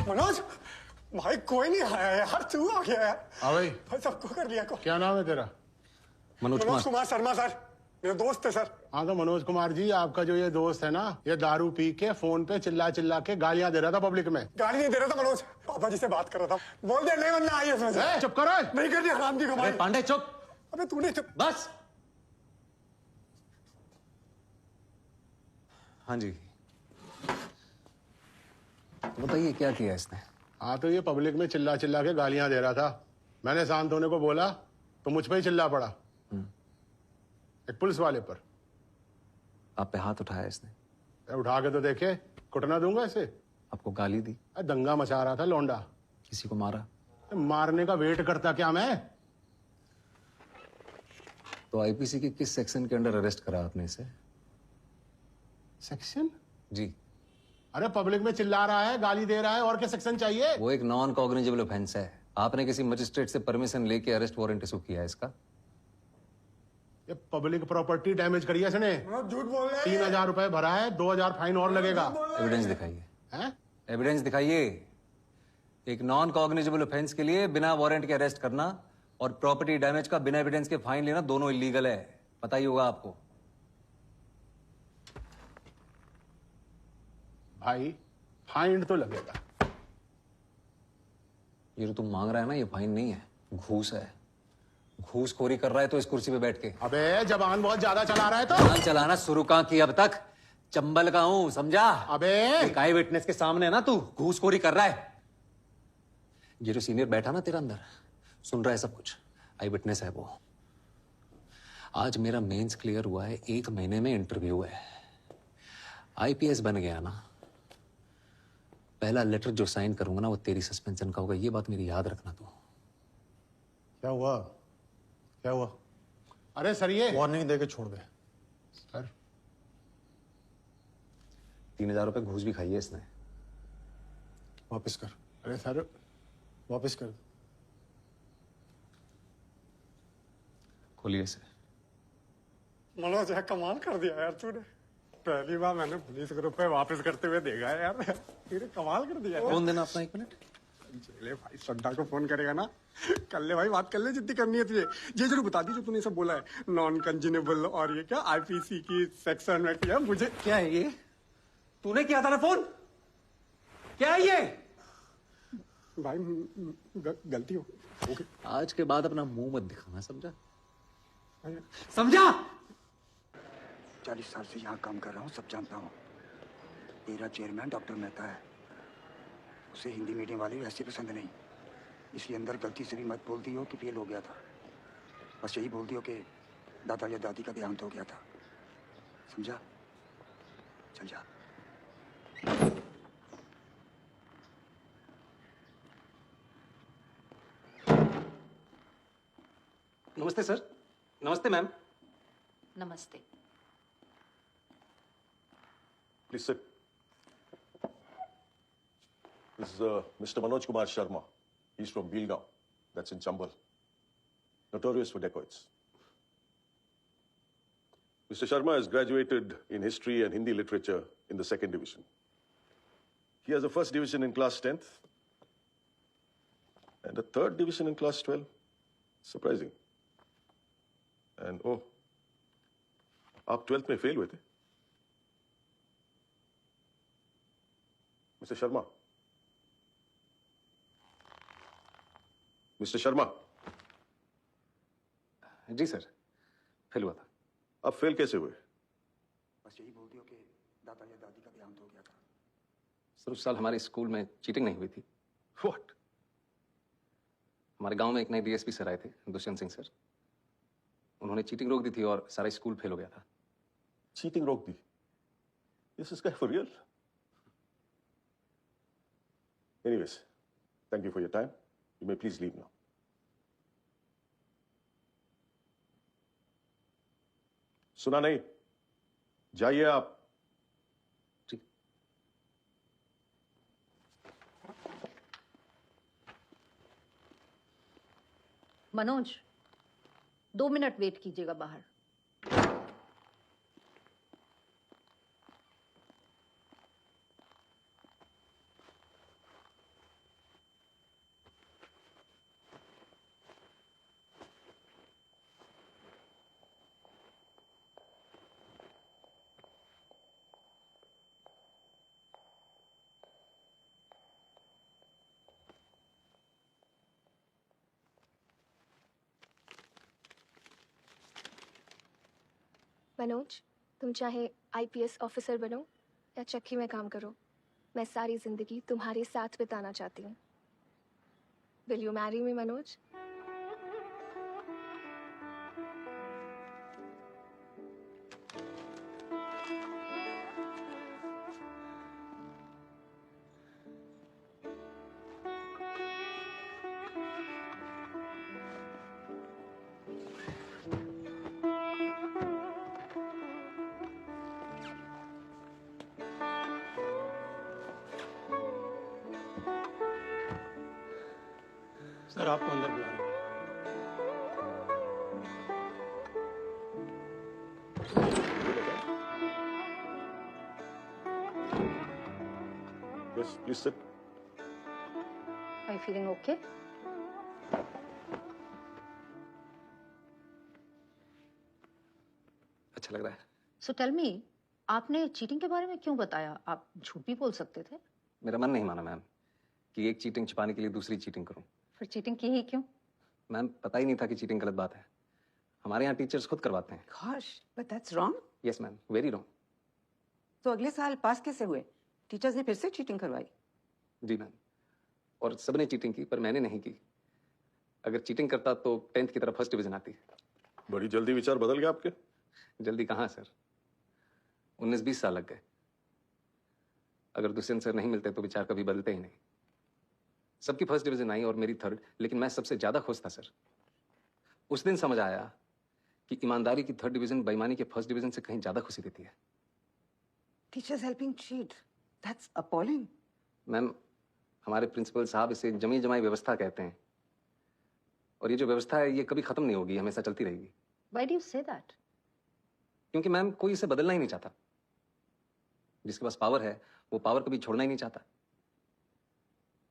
मनोज भाई कोई नहीं आया यार, तू आ गया यार। हाँ भाई। भाई सबको कर लिया को। क्या नाम है तेरा? मनोज कुमार शर्मा सर, मेरा दोस्त है सर। हाँ तो मनोज कुमार जी, आपका जो ये दोस्त है ना, ये दारू पी के फोन पे चिल्ला चिल्ला के गालियां दे रहा था पब्लिक में। गाली नहीं दे रहा था मनोज, पापा जी से बात कर रहा था। बोल दे नहीं बनना आई उसमें से। चुप करो। नहीं कर दिया हराम की कमाई। पांडे चुप। अबे तूने चुप। बस। हाँ जी, तो बताइए क्या किया इसने? हाँ तो ये पब्लिक में चिल्ला चिल्ला के गालियां दे रहा था। मैंने शांत होने को बोला तो मुझ पे ही चिल्ला पड़ा, एक पुलिस वाले पर। आप पे हाथ उठाया इसने? उठा के तो देखे, कुटना दूंगा इसे। आपको गाली दी? दंगा मचा रहा था लौंडा। किसी को मारा? मारने का वेट करता क्या मैं? तो आईपीसी के किस सेक्शन के अंडर अरेस्ट करा आपने इसे? सेक्शन? जी। अरे पब्लिक में चिल्ला रहा है, गाली दे रहा है, और क्या सेक्शन चाहिए? वो एक नॉन कॉग्निजेबल ऑफेंस है। आपने किसी मजिस्ट्रेट से परमिशन लेके अरेस्ट वारंट इशू किया है इसका? ये पब्लिक प्रॉपर्टी डैमेज करी है इसने। झूठ बोल रहे हैं। 3000 रुपए भरा है, 2000 फाइन और लगेगा। एविडेंस दिखाइए। हैं? एविडेंस दिखाइए। एक नॉन कॉग्निजेबल ऑफेंस के लिए बिना वारंट के अरेस्ट करना और प्रॉपर्टी डैमेज का बिना एविडेंस के फाइन लेना दोनों इलीगल है। पता ही होगा आपको। भाई फाइन तो लगेगा। ये जो तुम मांग रहा है ना, ये फाइन नहीं है, घूस है। घूसखोरी कर रहा है तो इस कुर्सी पे बैठ के। अबे जबान बहुत ज्यादा चला रहा है तो। जबान चलाना शुरू कहाँ की अब तक? चंबल का हूं, समझा? अबे एक आई विटनेस के सामने है ना तू घूसखोरी कर रहा है। ये जो सीनियर बैठा ना तेरा अंदर, सुन रहा है सब कुछ, आई विटनेस है वो। आज मेरा मेंस क्लियर हुआ है, 1 महीने में इंटरव्यू है। आईपीएस बन गया ना, पहला लेटर जो साइन करूंगा ना वो तेरी सस्पेंशन का होगा। ये बात मेरी याद रखना तू। क्या हुआ? क्या हुआ? अरे सर ये वार्निंग दे के छोड़ दे सर। 3000 रुपए घूस भी खाई है इसने। वापस कर। अरे सर वापस कर। खोलिए इसे। मनोज यार कमाल कर दिया यार तूने। पहली बार मैंने पुलिस को रुपए वापस करते हुए देखा है यार। तूने कमाल कर दिया। फोन देना अपना 1 मिनट। ले भाई, सड्डा को फोन करेगा ना, कर ले भाई, बात कर ले जितनी करनी है तुझे। ये जरूर बता दी जो तूने सब बोला है, नॉन कंजेनेबल और ये क्या आईपीसी की सेक्शन में किया मुझे। क्या है ये? तूने किया था ना फोन? क्या है ये? भाई गलती हो गई। आज के बाद अपना मुंह मत दिखाना, समझा? समझा? 40 साल से यहाँ काम कर रहा हूँ, सब जानता हूँ। मेरा चेयरमैन डॉक्टर मेहता है, उसे हिंदी मीडियम वाले वैसे पसंद नहीं, इसलिए अंदर गलती से भी मत बोल दी हो कि फेल हो गया था। बस यही बोल दियो कि दादा या दादी का देहांत हो गया था, समझा? चल जा। नमस्ते सर। नमस्ते मैम। नमस्ते। Please sit. This is Mr. Manoj Kumar Sharma. He's from Bilgaon. That's in Chambal. Notorious for dacoits. Mr. Sharma has graduated in history and Hindi literature in the 2nd division. He has a 1st division in class 10th and a 3rd division in class 12. Surprising. And oh, आप 12th में fail हुए थे? Mr. Sharma. Mr. Sharma. जी sir, fail हुआ था। आप fail कैसे हुए? बस यही बोल दियो कि दादा या दादी का देहांत हो गया था। सर उस साल हमारे स्कूल में चीटिंग नहीं हुई थी। What? हमारे गांव में एक नए डीएसपी सर आए थे, दुष्यंत सिंह सर। उन्होंने चीटिंग रोक दी थी और सारा स्कूल फेल हो गया था। Cheating रोक दी? Is this guy for real? Anyways, thank you for your time. You may please leave now. सुना नहीं? जाइए आप। ठीक। मनोज 2 मिनट वेट कीजिएगा बाहर। मनोज, तुम चाहे आईपीएस ऑफिसर बनो या चक्की में काम करो, मैं सारी जिंदगी तुम्हारे साथ बिताना चाहती हूँ. Will you marry me Manoj? Sir आपको अंदर बुला रहे हैं. Yes, please sit. Are you feeling okay? अच्छा लग रहा है. So tell me, आपने चीटिंग के बारे में क्यों बताया? आप झूठ भी बोल सकते थे. मेरा मन नहीं माना मैम कि एक चीटिंग छिपाने के लिए दूसरी चीटिंग करूं. फिर चीटिंग की ही क्यों? मैम पता ही नहीं था कि चीटिंग गलत बात है. हमारे यहाँ टीचर्स खुद करवाते हैं. Gosh, but that's wrong. Yes ma'am, very wrong. तो अगले साल पास कैसे हुए? टीचर्स ने फिर से चीटिंग करवाई. जी मैम, और सबने चीटिंग की पर मैंने नहीं की. अगर चीटिंग करता तो 10th की तरफ फर्स्ट डिवीजन आती. बड़ी जल्दी विचार बदल गए आपके. जल्दी कहाँ सर, 19-20 साल लग गए. अगर दुष्यंत सर नहीं मिलते तो विचार कभी बदलते ही नहीं. सबकी फर्स्ट डिवीजन आई और मेरी थर्ड, लेकिन मैं सबसे ज्यादा खुश था सर. उस दिन समझ आया कि ईमानदारी की थर्ड डिवीजन बेईमानी के फर्स्ट डिवीजन से कहीं ज्यादा खुशी देती है. Teachers helping cheat. That's appalling. Ma'am हमारे प्रिंसिपल साहब इसे जमी जमाई व्यवस्था कहते हैं, और ये जो व्यवस्था है ये कभी खत्म नहीं होगी, हमेशा चलती रहेगी. Why do you say that? क्योंकि मैम कोई इसे बदलना ही नहीं चाहता. जिसके पास पावर है वो पावर कभी छोड़ना ही नहीं चाहता.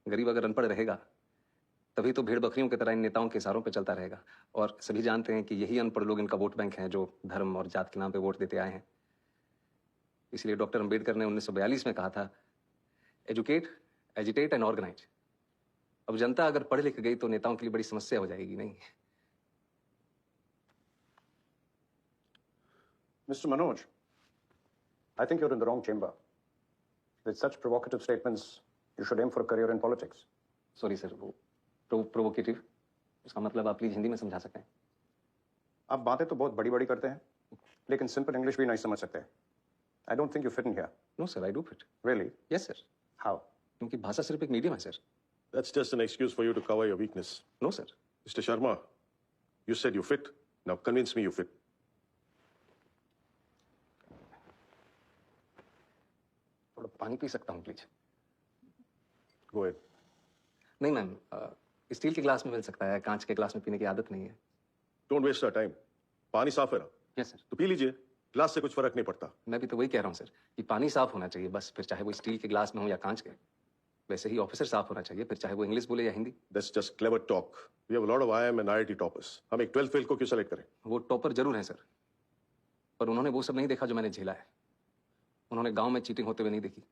गरीब अगर अनपढ़ रहेगा तभी तो भेड़ बकरियों की तरह इन नेताओं के इशारों पर चलता रहेगा. और सभी जानते हैं कि यही अनपढ़ लोग इनका वोट बैंक हैं जो धर्म और जात के नाम पे वोट देते आए हैं. इसलिए डॉक्टर अंबेडकर ने 1942 में कहा था, एजुकेट, एजिटेट एंड ऑर्गेनाइज. अब जनता अगर पढ़ लिख गई तो नेताओं के लिए बड़ी समस्या हो जाएगी. नहीं, Mr. Manoj, I think you're in the wrong chamber. With such provocative statements, you should aim for a career in politics. Sorry sir, वो प्रोवोकेटिव, उसका मतलब आप प्लीज हिंदी में समझा सकते हैं. आप बातें तो बहुत बड़ी-बड़ी करते हैं, लेकिन सिंपल इंग्लिश भी नहीं समझ सकते. I don't think you fit in here. No sir, I do fit. Really? Yes sir, How? क्योंकि भाषा सिर्फ एक मीडियम है sir. That's just an excuse for you to cover your weakness. No sir. Mr. Sharma, you said you fit. Now convince me you fit. थोड़ा पानी P सकता हूँ please? Go ahead. नहीं मैम, स्टील के glass में मिल सकता है, कांच के ग्लास में पीने की आदत नहीं है. Don't waste our time. पानी साफ है ना, यस सर. तो पी लीजिए. ग्लास से कुछ फर्क नहीं पड़ता. मैं भी तो वही कह रहा हूँ सर कि पानी साफ होना चाहिए बस, फिर चाहे वो स्टील के ग्लास में हो या कांच के. वैसे ही ऑफिसर साफ होना चाहिए, फिर चाहे वो इंग्लिश बोले या Hindi. That's just clever talk. We have a lot of IIM and IIT toppers. हम एक 12th फेल को क्यों सेलेक्ट करें? वो टॉपर जरूर है सर, पर उन्होंने वो सब नहीं देखा जो मैंने झेला है. उन्होंने गांव में चीटिंग होते हुए नहीं देखी.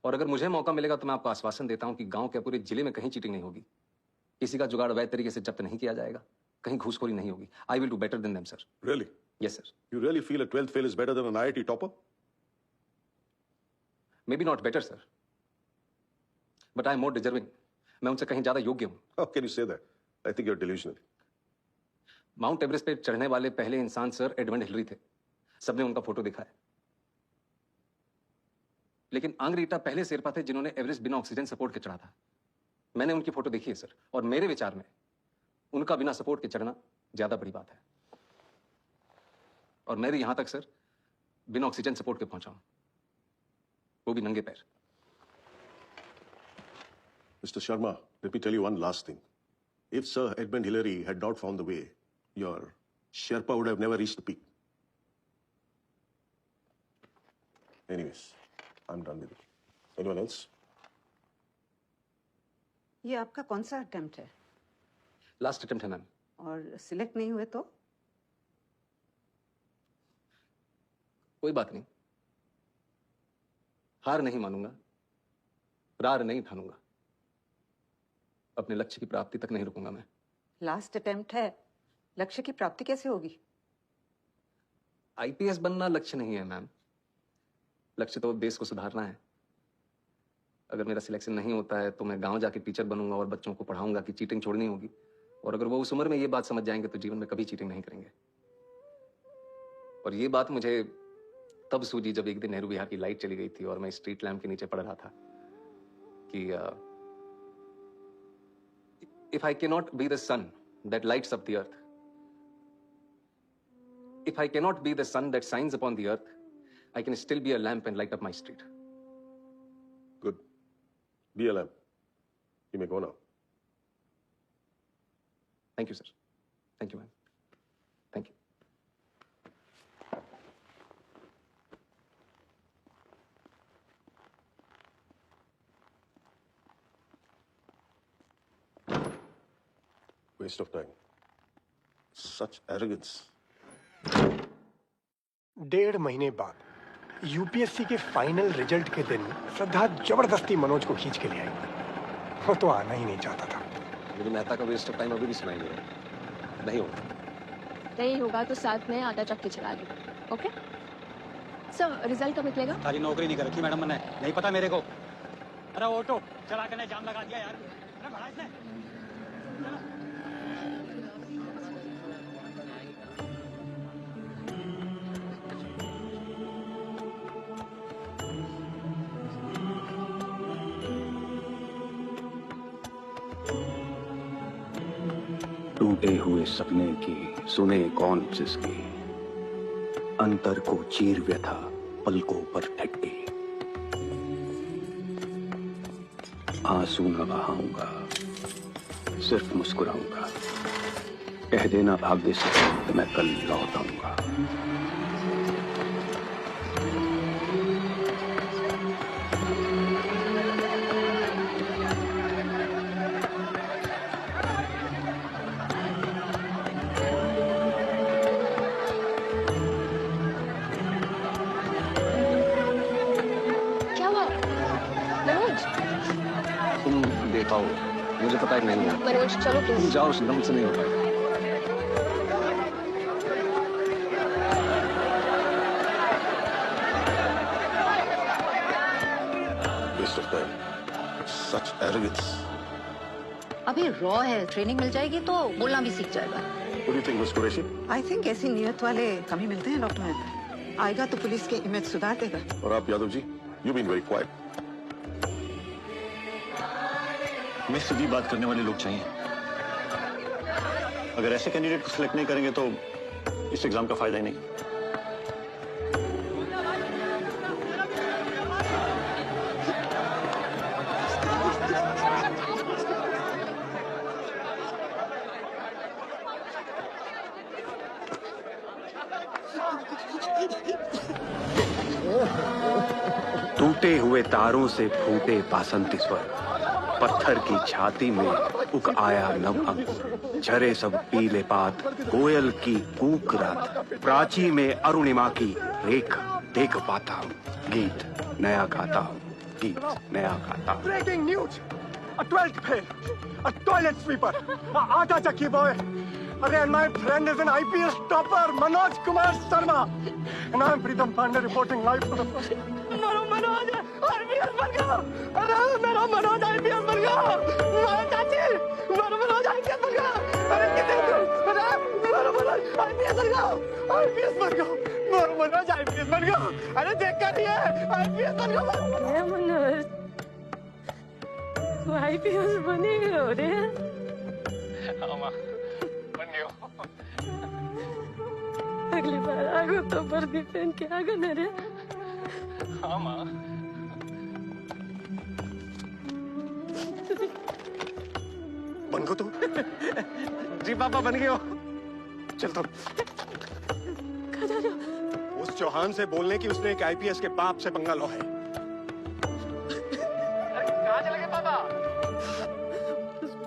और अगर मुझे मौका मिलेगा तो मैं आपको आश्वासन देता हूं कि गांव के पूरे जिले में कहीं चीटिंग नहीं होगी. किसी का जुगाड़ अवैध तरीके से जब्त नहीं किया जाएगा, कहीं घूसखोरी नहीं होगी. I will do better than them sir. Really? Yes sir. You really feel a 12th fail is better than an IIT topper? May be not better sir, but I am more deserving. मैं उनसे कहीं ज्यादा योग्य हूं. How can you say that? I think you're delusional. Mount Everest पे चढ़ने वाले पहले इंसान सर एडमंड हिलरी थे. सबने उनका फोटो देखा है. लेकिन आंग्रीटा पहले शेरपा थे जिन्होंने एवरेस्ट बिना ऑक्सीजन सपोर्ट के चढ़ा था. मैंने उनकी फोटो देखी है सर, और मेरे विचार में उनका बिना सपोर्ट के चढ़ना ज्यादा बड़ी बात है. और मैं भी यहां तक सर बिना ऑक्सीजन सपोर्ट के पहुंचा हूं, वो भी नंगे पैर. Mr. Sharma, let me tell you one last thing. If Sir Edmund Hillary had not found the way, your Sherpa would have never reached the peak. Anyways, I'm done with it. Anyone else? ये आपका कौन सा attempt है? Last attempt है ma'am. और select नहीं हुए तो? कोई बात नहीं, हार नहीं मानूंगा, रार नहीं ठानूंगा. अपने लक्ष्य की प्राप्ति तक नहीं रुकूंगा मैं. लास्ट अटेम्प्ट है, लक्ष्य की प्राप्ति कैसे होगी? आईपीएस बनना लक्ष्य नहीं है मैम। लक्ष्य तो देश को सुधारना है। अगर मेरा सिलेक्शन नहीं होता है तो मैं गांव जाके टीचर बनूंगा और बच्चों को पढ़ाऊंगा कि चीटिंग छोड़नी होगी। और अगर वो उस उम्र में ये बात समझ जाएंगे तो जीवन में कभी चीटिंग नहीं करेंगे। और ये बात मुझे तब सूझी जब एक दिन नेहरू विहार की लाइट चली गई थी और मैं स्ट्रीट लैम्प के नीचे पढ़ रहा था कि if I cannot be the sun that lights up the earth, if I cannot be the sun that shines upon the earth, I can still be a lamp and light up my street. Good. Be a lamp. You may go now. Thank you, sir. Thank you, ma'am. Thank you. Waste of time. Such arrogance. 1.5 महीने बाद UPSC के final result के दिन श्रद्धा जबरदस्ती मनोज को खींच के ले आई। वो तो आना ही नहीं चाहता था। मुझे मेहता का वेस्ट ऑफ टाइम अभी भी सुनाई दे रहा है। नहीं होगा। नहीं होगा तो साथ में आटा चक्की चला लो। ओके सर, रिजल्ट कब निकलेगा? सारी नौकरी नहीं कर रखी मैडम मैंने, नहीं पता मेरे को। अरे ऑटो चला के जाम लगा दिया यार। अरे बड़ा इसने। टूटे हुए सपने की सुने कौन जिसकी, अंतर को चीर व्यथा पलकों पर ढक गई। आंसू न बहाऊंगा, सिर्फ मुस्कुराऊंगा। कह देना भाग्य से तो मैं कल लौट आऊंगा। तुम देखा हो, मुझे पता है नहीं है। मनोज चलो तुम प्लीज। जाओ, सुनना मुझसे नहीं हो पाएगा। Waste of time. Such arrogance. अभी रॉ है, ट्रेनिंग मिल जाएगी तो बोलना भी सीख जाएगा। What do you think, Miss Qureshi? I think ऐसी नियत वाले कम ही मिलते हैं डॉक्टर मेहता। आएगा तो पुलिस के इमेज सुधार देगा। और आप Yadav ji, you've been very quiet. हमें सीधी बात करने वाले लोग चाहिए। अगर ऐसे कैंडिडेट को सिलेक्ट नहीं करेंगे तो इस एग्जाम का फायदा ही नहीं। टूटे हुए तारों से फूटे बासंती स्वर, पत्थर की छाती में उग आया नव अंकुर। झरे सब पीले पात, कोयल की कूक रात, प्राची में अरुणिमा की रेख देख पाता हूँ। गीत नया गाता हूँ, गीत नया गाता हूँ। Breaking news, a 12th fail, a toilet sweeper, a aata chakki boy. And my friend is an IPS topper, Manoj Kumar Sharma. And I'm Pritam Pandey reporting live for the first. Manoj IPS बन गया। अरे मेरा Manoj IPS बन गया। चाची, मेरा Manoj IPS बन गया। अरे कितने दूर? अरे मेरा मनोज IPS बन गया। IPS बन गया। मेरा मनोज IPS बन गया। अरे देख कर रही है, IPS बन गया। मनोज, तू IPS बने हो रे? अगली बार आगो तो वर्दी पहन के आगो न रे। हाँ माँ। बन गो तू? जी पापा बन गए हो। चल तो। कहाँ जा रहे हो? उस चौहान से बोलने की उसने एक आईपीएस के बाप से पंगा लो है। कहाँ चले गए पापा?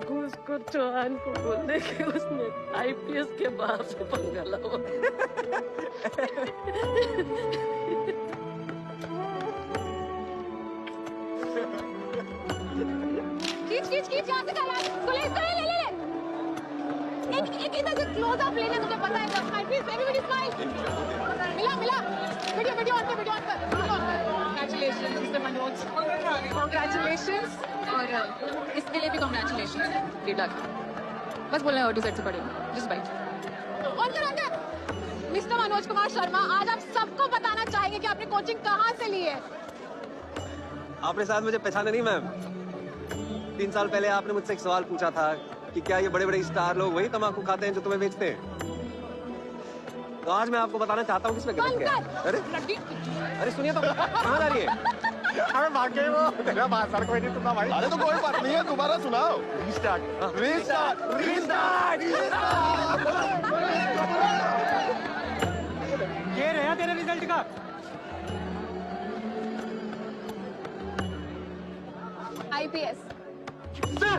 उसको चौहान को बोलने के उसने IPS के बाप से पंगा लाओ। खींच खींच खींच यहाँ से पुलिस ले ले ले ले। इधर से क्लोज अप लेने मुझे पता है स्माइल प्लीज एवरीबॉडी स्माइल मिला मिला वीडियो ऑन कर कांग्रेचुलेशंस मिस्टर मनोज कांग्रेचुलेशंस और इसके लिए भी कांग्रेचुलेशंस डेढ़ लाख बस बोलना है ऑटो सेट से पड़ेगा जस्ट बाइट ऑन कर मिस्टर मनोज कुमार शर्मा आज आप सबको बताना चाहेंगे कि आपने कोचिंग कहाँ से ली है आपने शायद मुझे पहचाना नहीं मैम 3 साल पहले आपने मुझसे एक सवाल पूछा था कि क्या ये बड़े बड़े स्टार लोग वही तम्बाकू खाते हैं जो तुम्हें बेचते हैं तो आज मैं आपको बताना चाहता हूँ किसमें गलत क्या है। अरे सुनिए तो कहाँ जा रही है अरे भागे वो तेरा बात सर कोई नहीं सुनता भाई। अरे तो कोई बात नहीं है, दोबारा सुनाओ। ये रहा तेरे रिजल्ट का आईपीएस सर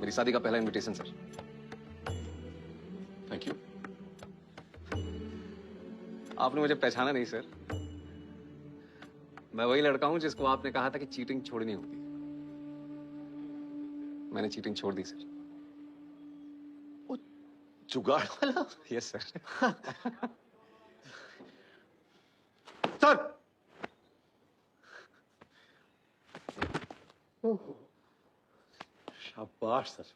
मेरी शादी का पहला इनविटेशन सर। Thank you. आपने मुझे पहचाना नहीं सर। मैं वही लड़का हूं जिसको आपने कहा था कि चीटिंग छोड़नी होगी। मैंने चीटिंग छोड़ दी सर। जुगाड़ वाला? Yes sir. सर शाबाश सर।